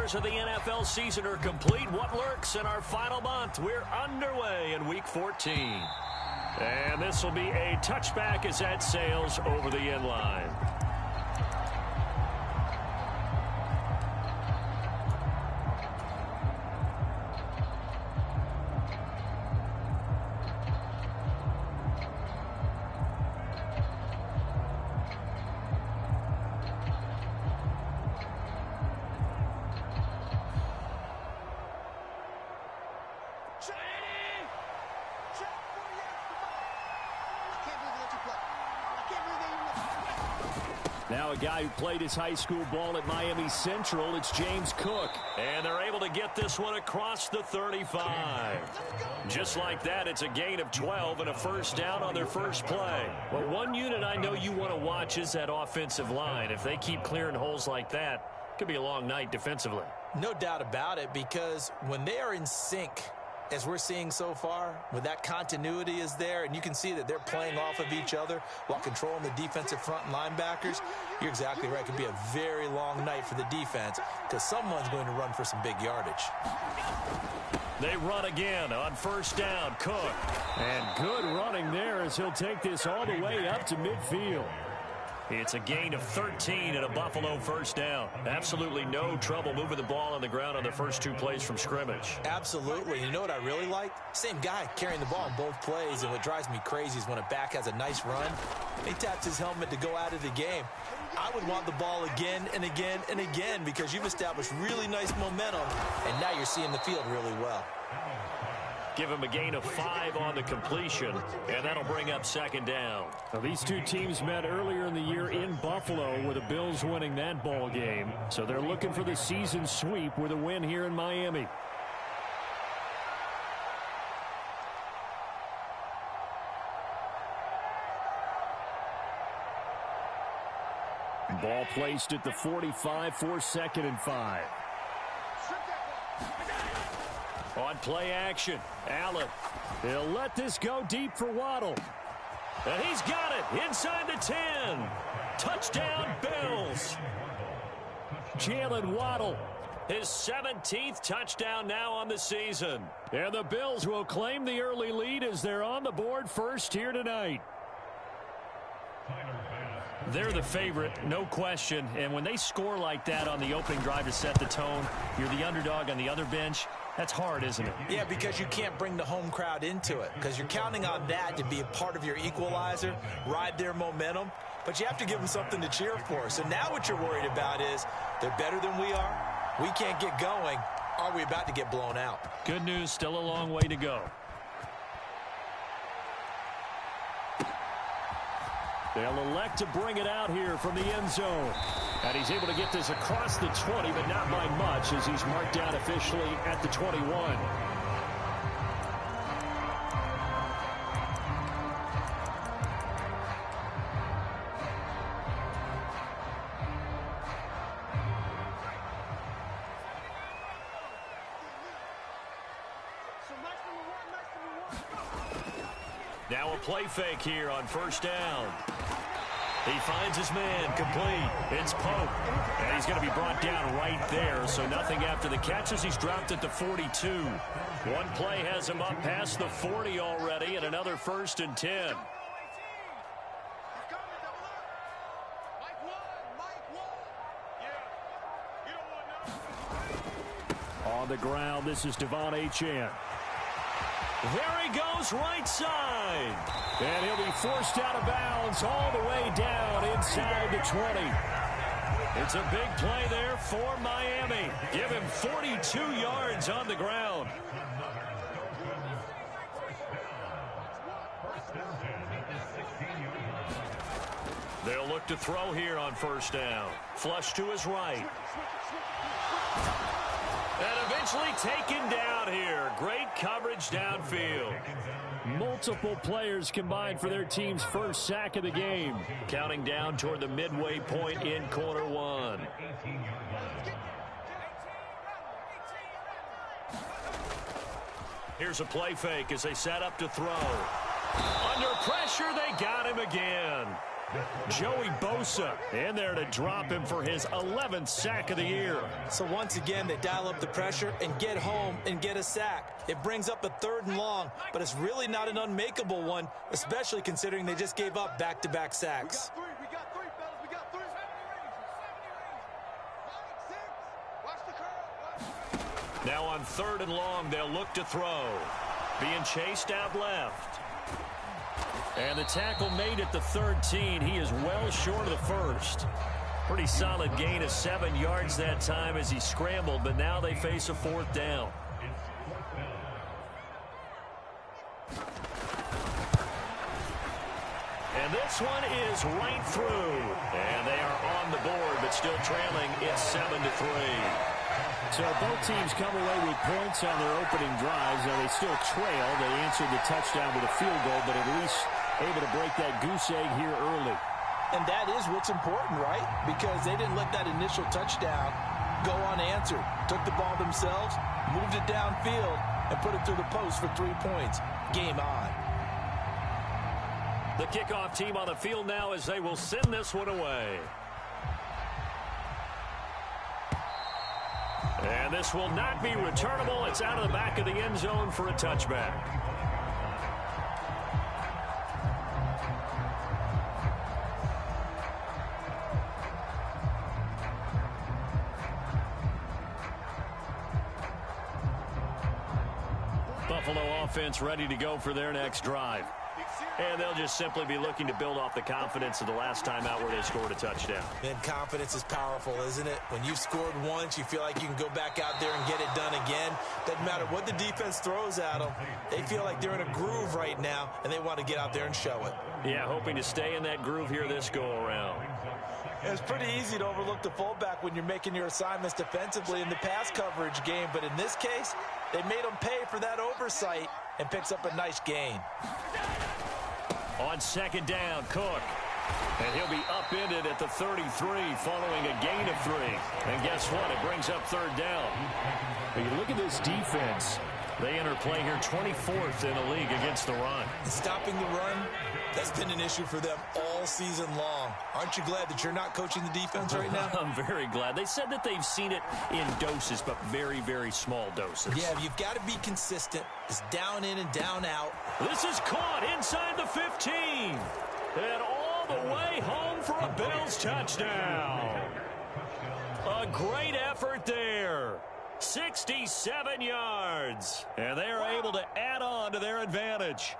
quarters of the NFL season are complete. What lurks in our final month? We're underway in Week 14. And this will be a touchback as that sails over the end line. Now a guy who played his high school ball at Miami Central, it's James Cook. And they're able to get this one across the 35. Just like that, it's a gain of 12 and a first down on their first play. Well, one unit I know you want to watch is that offensive line. If they keep clearing holes like that, it could be a long night defensively. No doubt about it, because when they are in sync, as we're seeing so far, when that continuity is there and you can see that they're playing off of each other while controlling the defensive front and linebackers, you're exactly right. It could be a very long night for the defense because someone's going to run for some big yardage. They run again on first down. Cook. And good running there as he'll take this all the way up to midfield. It's a gain of 13 and a Buffalo first down. Absolutely no trouble moving the ball on the ground on the first two plays from scrimmage. Absolutely. You know what I really like? Same guy carrying the ball in both plays, and what drives me crazy is when a back has a nice run, he taps his helmet to go out of the game. I would want the ball again and again and again because you've established really nice momentum, and now you're seeing the field really well. Give him a gain of 5 on the completion, and that'll bring up second down. Now, these two teams met earlier in the year in Buffalo with the Bills winning that ball game. So they're looking for the season sweep with a win here in Miami. Ball placed at the 45 for second and 5. On play action, Allen. He'll let this go deep for Waddle. And he's got it inside the 10. Touchdown, Bills. Jalen Waddle. His 17th touchdown now on the season. And the Bills will claim the early lead as they're on the board first here tonight. They're the favorite, no question. And when they score like that on the opening drive to set the tone, you're the underdog on the other bench. That's hard, isn't it? Yeah, because you can't bring the home crowd into it because you're counting on that to be a part of your equalizer, ride their momentum, but you have to give them something to cheer for. So now what you're worried about is they're better than we are. We can't get going. Are we about to get blown out? Good news, still a long way to go. They'll elect to bring it out here from the end zone. And he's able to get this across the 20, but not by much as he's marked down officially at the 21. Now a play fake here on first down. He finds his man, complete. It's Pope, and he's going to be brought down right there, so nothing after the catch as he's dropped at the 42. One play has him up past the 40 already, and another first and 10. On the ground, this is Devon Achane. There he goes, right side. And he'll be forced out of bounds all the way down inside the 20. It's a big play there for Miami. Give him 42 yards on the ground. They'll look to throw here on first down. Flush to his right. And eventually taken down here. Great coverage downfield. Multiple players combined for their team's first sack of the game. Counting down toward the midway point in quarter one. Here's a play fake as they set up to throw. Under pressure, they got him again. Joey Bosa in there to drop him for his 11th sack of the year. So once again, they dial up the pressure and get home and get a sack. It brings up a 3rd and long, but it's really not an unmakeable one, especially considering they just gave up back-to-back sacks. We got three, fellas. We got three. Watch the curve. Now on 3rd and long, they'll look to throw. Being chased out left. And the tackle made at the 13. He is well short of the first. Pretty solid gain of 7 yards that time as he scrambled, but now they face a 4th down. And this one is right through. And they are on the board, but still trailing. It's 7-3. So both teams come away with points on their opening drives. Now they still trail. They answered the touchdown with a field goal, but at least able to break that goose egg here early. And that is what's important, right? Because they didn't let that initial touchdown go unanswered. Took the ball themselves, moved it downfield, and put it through the post for 3 points. Game on. The kickoff team on the field now as they will send this one away. And this will not be returnable. It's out of the back of the end zone for a touchback. Buffalo offense ready to go for their next drive. And they'll just simply be looking to build off the confidence of the last time out where they scored a touchdown. And confidence is powerful, isn't it? When you've scored once, you feel like you can go back out there and get it done again. Doesn't matter what the defense throws at them. They feel like they're in a groove right now, and they want to get out there and show it. Yeah, hoping to stay in that groove here this go-around. It's pretty easy to overlook the fullback when you're making your assignments defensively in the pass coverage game. But in this case, they made them pay for that oversight and picks up a nice gain. On 2nd down, Cook. And he'll be upended at the 33 following a gain of 3. And guess what? It brings up 3rd down. But you look at this defense. They enter play here 24th in the league against the run. Stopping the run, that's been an issue for them all season long. Aren't you glad that you're not coaching the defense right now? I'm very glad. They said that they've seen it in doses, but very, very small doses. Yeah, you've got to be consistent. It's down in and down out. This is caught inside the 15. And all the way home for a Bills touchdown. A great effort there. 67 yards. And they are able to add on to their advantage.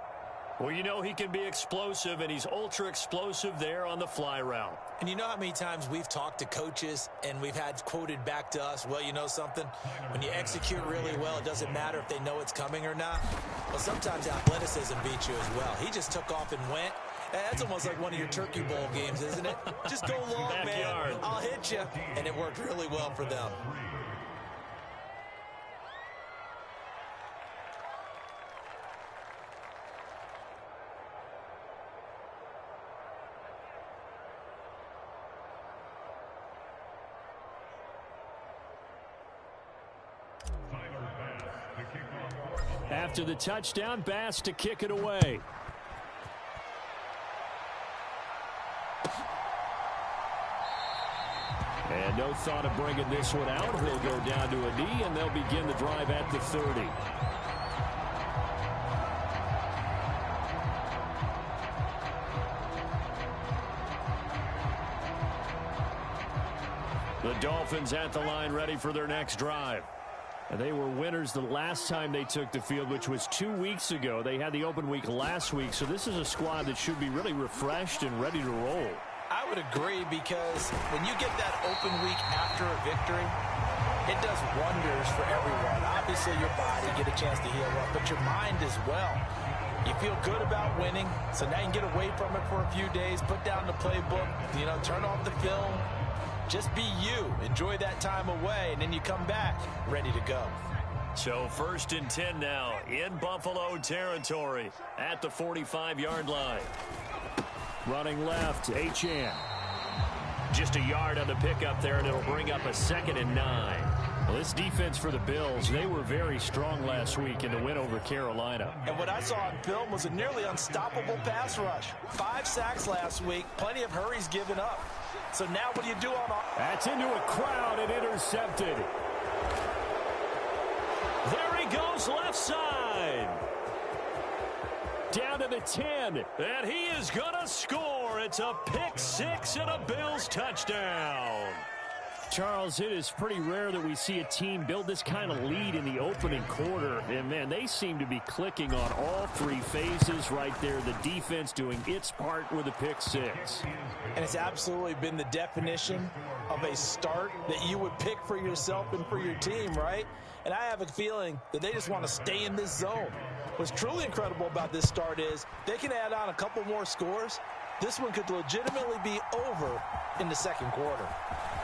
Well, you know he can be explosive, and he's ultra-explosive there on the fly route. And you know how many times we've talked to coaches and we've had quoted back to us, well, you know something? When you execute really well, it doesn't matter if they know it's coming or not. Well, sometimes athleticism beats you as well. He just took off and went. That's almost like one of your Turkey Bowl games, isn't it? Just go long, man. I'll hit you. And it worked really well for them. After the touchdown, Bass to kick it away. And no thought of bringing this one out. He'll go down to a knee, and they'll begin the drive at the 30. The Dolphins at the line ready for their next drive. And they were winners the last time they took the field, which was 2 weeks ago. They had the open week last week, so this is a squad that should be really refreshed and ready to roll. I would agree, because when you get that open week after a victory, it does wonders for everyone. Obviously, your body get a chance to heal up, but your mind as well. You feel good about winning, so now you can get away from it for a few days, put down the playbook, turn off the film. Just be you. Enjoy that time away, and then you come back ready to go. So 1st and 10 now in Buffalo territory at the 45-yard line. Running left, Achane. Just a yard on the pickup there, and it'll bring up a 2nd and 9. Well, this defense for the Bills, they were very strong last week in the win over Carolina. And what I saw on film was a nearly unstoppable pass rush. 5 sacks last week, plenty of hurries given up. So now what do you do on offense? That's into a crowd and intercepted. There he goes, left side. Down to the 10. And he is going to score. It's a pick 6 and a Bills touchdown. Charles, it is pretty rare that we see a team build this kind of lead in the opening quarter. And, man, they seem to be clicking on all 3 phases right there. The defense doing its part with a pick 6. And it's absolutely been the definition of a start that you would pick for yourself and for your team, right? And I have a feeling that they just want to stay in this zone. What's truly incredible about this start is they can add on a couple more scores. This one could legitimately be over in the second quarter.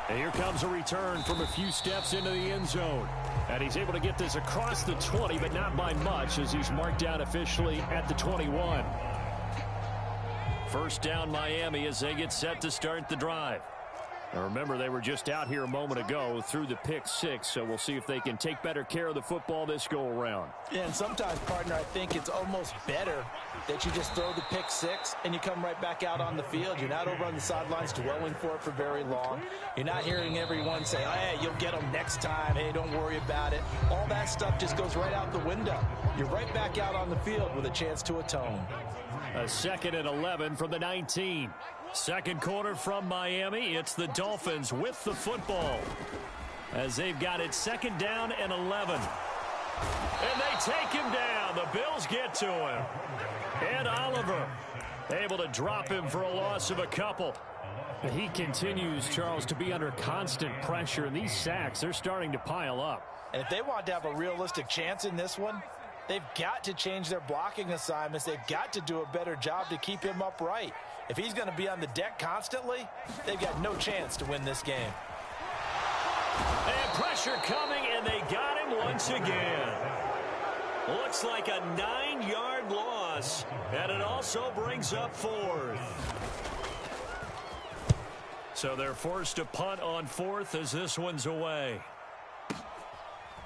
And here comes a return from a few steps into the end zone. And he's able to get this across the 20, but not by much as he's marked down officially at the 21. First down Miami as they get set to start the drive. Now remember, they were just out here a moment ago through the pick 6, so we'll see if they can take better care of the football this go-around. Yeah, and sometimes, partner, I think it's almost better that you just throw the pick 6 and you come right back out on the field. You're not over on the sidelines dwelling for it for very long. You're not hearing everyone say, oh, hey, you'll get them next time. Hey, don't worry about it. All that stuff just goes right out the window. You're right back out on the field with a chance to atone. A 2nd and 11 from the 19. Second quarter from Miami. It's the Dolphins with the football as they've got it 2nd down and 11. And they take him down. The Bills get to him. And Oliver able to drop him for a loss of a couple. He continues, Charles, to be under constant pressure. And these sacks, they're starting to pile up. And if they want to have a realistic chance in this one, they've got to change their blocking assignments. They've got to do a better job to keep him upright. If he's going to be on the deck constantly, they've got no chance to win this game. And pressure coming, and they got him once again. Looks like a 9-yard loss, and it also brings up 4th. So they're forced to punt on 4th as this one's away.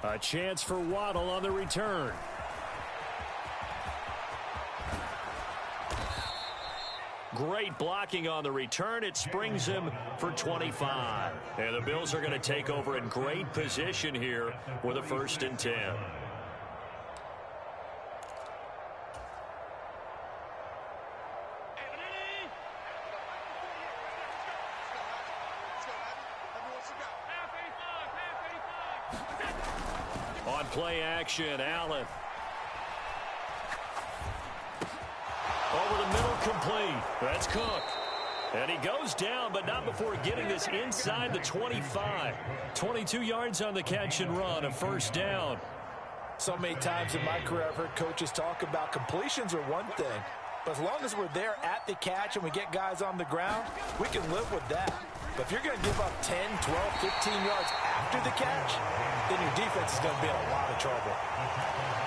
A chance for Waddle on the return. Great blocking on the return. It springs him for 25. And the Bills are going to take over in great position here with a 1st and 10. On play action, Allen. Over the middle, complete. That's Cook. And he goes down, but not before getting this inside the 25. 22 yards on the catch and run, a 1st down. So many times in my career, I've heard coaches talk about completions are one thing. But as long as we're there at the catch and we get guys on the ground, we can live with that. But if you're going to give up 10, 12, 15 yards after the catch, then your defense is going to be in a lot of trouble.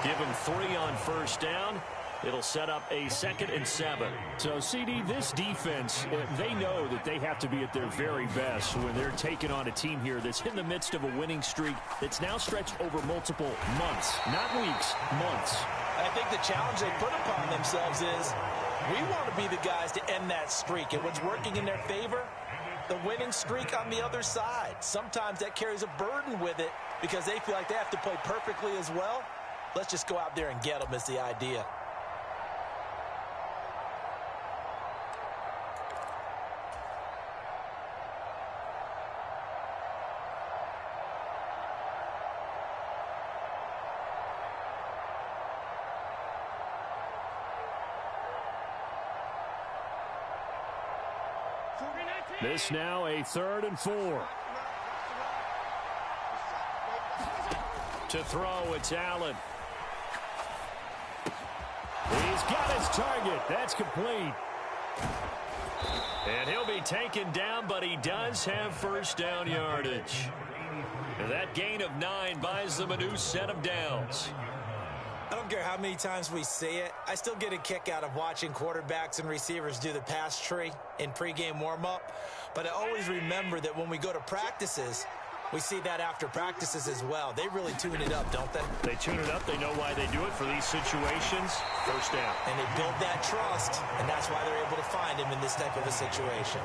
Give him 3 on 1st down. It'll set up a 2nd and 7. So, CD, this defense, they know that they have to be at their very best when they're taking on a team here that's in the midst of a winning streak that's now stretched over multiple months, not weeks, months. I think the challenge they put upon themselves is we want to be the guys to end that streak. And what's working in their favor? The winning streak on the other side. Sometimes that carries a burden with it because they feel like they have to play perfectly as well. Let's just go out there and get them is the idea. This now a 3rd and 4. To throw, it's Allen. He's got his target. That's complete. And he'll be taken down, but he does have 1st down yardage. And that gain of 9 buys them a new set of downs. I don't care how many times we see it. I still get a kick out of watching quarterbacks and receivers do the pass tree in pregame warm-up. But I always remember that when we go to practices, We see that after practices as well. They really tune it up, don't they? They tune it up. They know why they do it for these situations. First down. And they build that trust, and that's why they're able to find him in this type of a situation.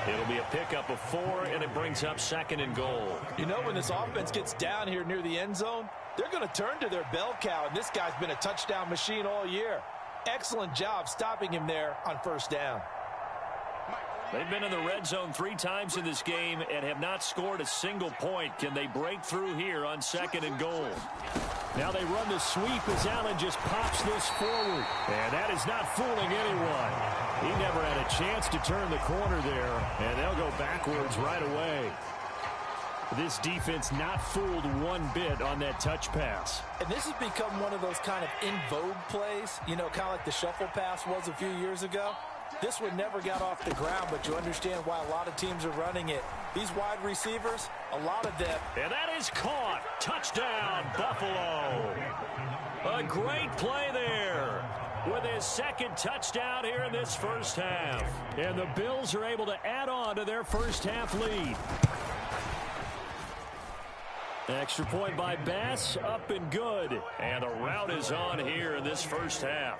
It'll be a pickup of 4, and it brings up 2nd and goal. You know, when this offense gets down here near the end zone, they're going to turn to their bell cow, and this guy's been a touchdown machine all year. Excellent job stopping him there on first down. They've been in the red zone 3 times in this game and have not scored a single point. Can they break through here on 2nd and goal? Now they run the sweep as Allen just pops this forward. And that is not fooling anyone. He never had a chance to turn the corner there, and they'll go backwards right away. This defense not fooled one bit on that touch pass. And this has become one of those kind of in vogue plays, you know, kind of like the shuffle pass was a few years ago. This one never got off the ground, but you understand why a lot of teams are running it. These wide receivers, a lot of them. And that is caught. Touchdown, Buffalo. A great play there with his 2nd touchdown here in this first half. And the Bills are able to add on to their first half lead. Extra point by Bass, up and good. And the route is on here in this first half.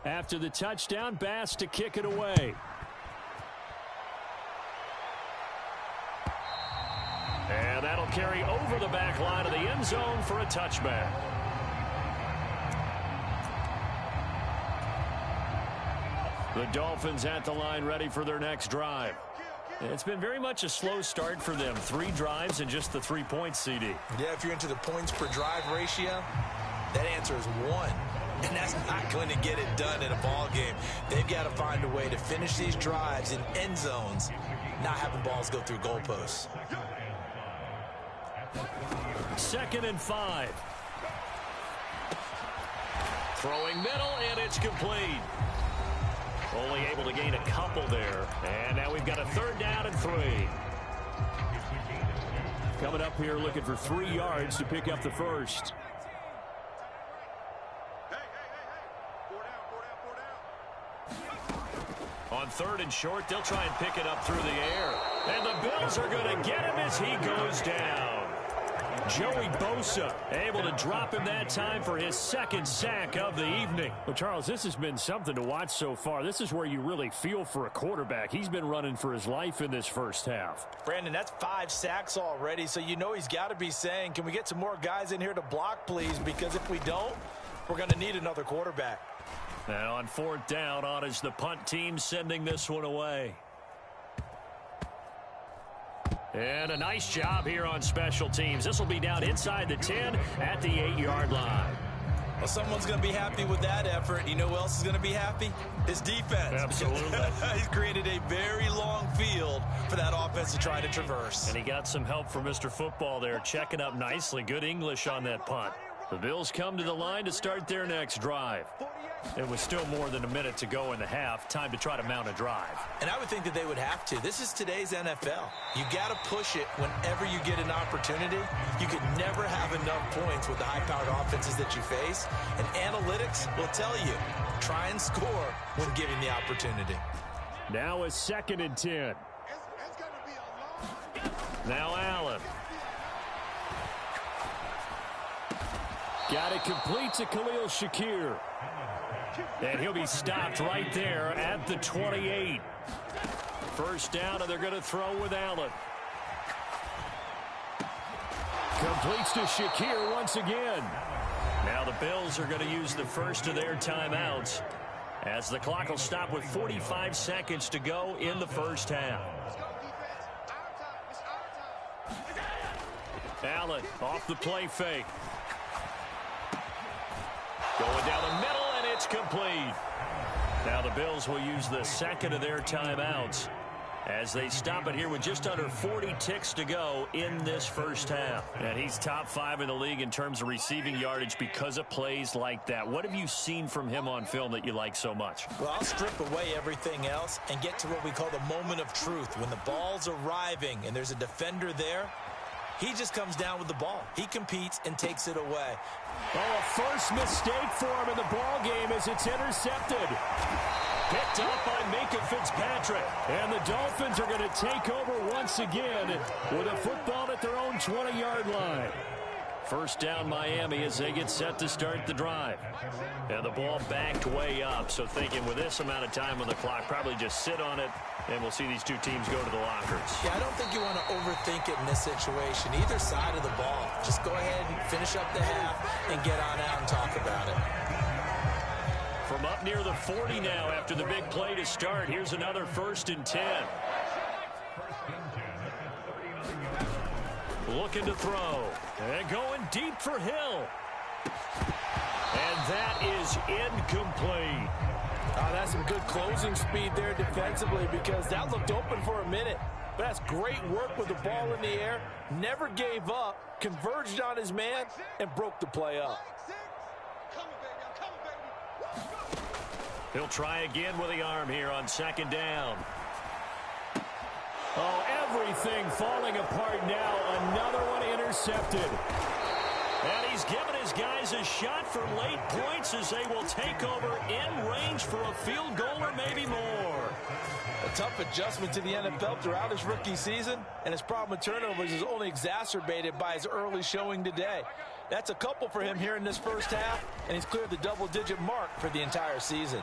After the touchdown, Bass to kick it away. And that'll carry over the back line of the end zone for a touchback. The Dolphins at the line ready for their next drive. It's been very much a slow start for them. 3 drives and just the 3 points, CD. Yeah, if you're into the points per drive ratio, that answer is 1. And that's not going to get it done in a ball game. They've got to find a way to finish these drives in end zones, not having balls go through goalposts. 2nd and 5. Throwing middle, and it's complete. Only able to gain a couple there. And now we've got a 3rd down and 3. Coming up here looking for 3 yards to pick up the first. On 3rd and short, they'll try and pick it up through the air. And the Bills are going to get him as he goes down. Joey Bosa able to drop him that time for his 2nd sack of the evening. Well, Charles, this has been something to watch so far. This is where you really feel for a quarterback. He's been running for his life in this first half. Brandon, that's 5 sacks already, so you know he's got to be saying, can we get some more guys in here to block, please? Because if we don't, we're going to need another quarterback. Now on 4th down, on is the punt team sending this one away. And a nice job here on special teams. This will be down inside the 10 at the 8-yard line. Well, someone's going to be happy with that effort. You know who else is going to be happy? His defense. Absolutely. He's created a very long field for that offense to try to traverse. And he got some help from Mr. Football there, checking up nicely. Good English on that punt. The Bills come to the line to start their next drive. It was still more than a minute to go in the half. Time to try to mount a drive. And I would think that they would have to. This is today's NFL. You got to push it whenever you get an opportunity. You could never have enough points with the high-powered offenses that you face. And analytics will tell you, try and score when given the opportunity. Now a 2nd and 10. Now Allen. Got it complete to Khalil Shakir. And he'll be stopped right there at the 28. First down, and they're going to throw with Allen. Completes to Shakir once again. Now the Bills are going to use the first of their timeouts as the clock will stop with 45 seconds to go in the first half. Allen off the play fake. Going down the middle, and it's complete. Now the Bills will use the 2nd of their timeouts as they stop it here with just under 40 ticks to go in this first half. And he's top 5 in the league in terms of receiving yardage because of plays like that. What have you seen from him on film that you like so much? Well, I'll strip away everything else and get to what we call the moment of truth. When the ball's arriving and there's a defender there, He just comes down with the ball. He competes and takes it away. Oh, a first mistake for him in the ball game as it's intercepted. Picked up by Minkah Fitzpatrick. And the Dolphins are going to take over once again with a football at their own 20-yard line. First down Miami as they get set to start the drive. And the ball backed way up, so thinking with this amount of time on the clock, probably just sit on it, and we'll see these two teams go to the lockers. Yeah, I don't think you want to overthink it in this situation. Either side of the ball. Just go ahead and finish up the half and get on out and talk about it. From up near the 40 now after the big play to start, here's another 1st and 10. Looking to throw. And going deep for Hill. And that is incomplete. Oh, that's some good closing speed there defensively because that looked open for a minute. But that's great work with the ball in the air. Never gave up, converged on his man, and broke the play up. He'll try again with the arm here on 2nd down. Oh, everything falling apart now. Another one intercepted. And he's given his guys a shot for late points as they will take over in range for a field goal or maybe more. A tough adjustment to the NFL throughout his rookie season, and his problem with turnovers is only exacerbated by his early showing today. That's a couple for him here in this first half, and he's cleared the double-digit mark for the entire season.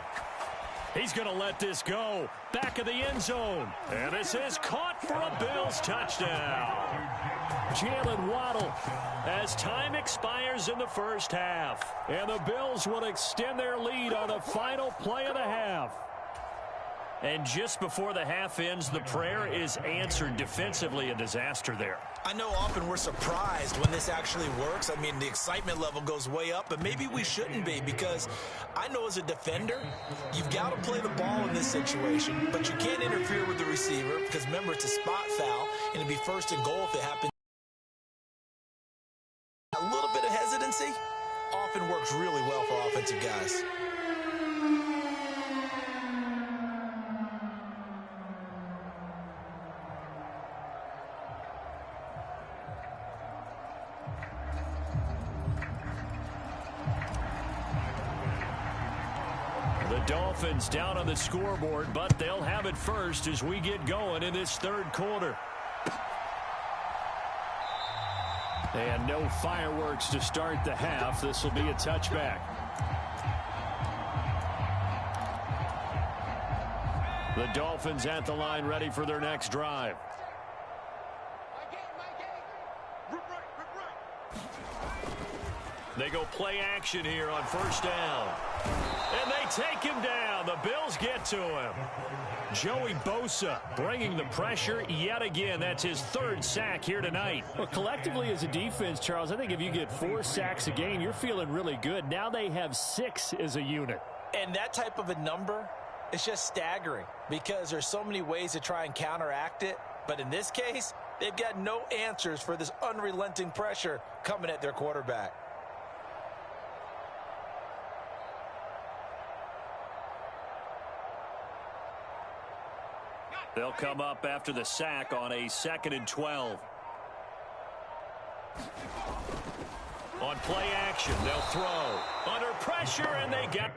He's going to let this go. Back of the end zone. And this is caught for a Bills touchdown. Jalen Waddle as time expires in the first half. And the Bills will extend their lead on the final play of the half. And just before the half ends, the prayer is answered. Defensively, a disaster there. I know often we're surprised when this actually works. I mean, the excitement level goes way up, but maybe we shouldn't be because I know as a defender, you've got to play the ball in this situation, but you can't interfere with the receiver because, remember, it's a spot foul, and it'd be 1st and goal if it happens. A little bit of hesitancy often works really well for offensive guys. Dolphins down on the scoreboard, but they'll have it first as we get going in this 3rd quarter. And no fireworks to start the half. This will be a touchback. The Dolphins at the line ready for their next drive. They go play action here on 1st down. And they take him down. The Bills get to him. Joey Bosa bringing the pressure yet again. That's his 3rd sack here tonight. Well, collectively as a defense, Charles, I think if you get 4 sacks a game, you're feeling really good. Now they have 6 as a unit. And that type of a number is just staggering because there's so many ways to try and counteract it. But in this case, they've got no answers for this unrelenting pressure coming at their quarterback. They'll come up after the sack on a 2nd and 12. On play action, they'll throw. Under pressure, and they get...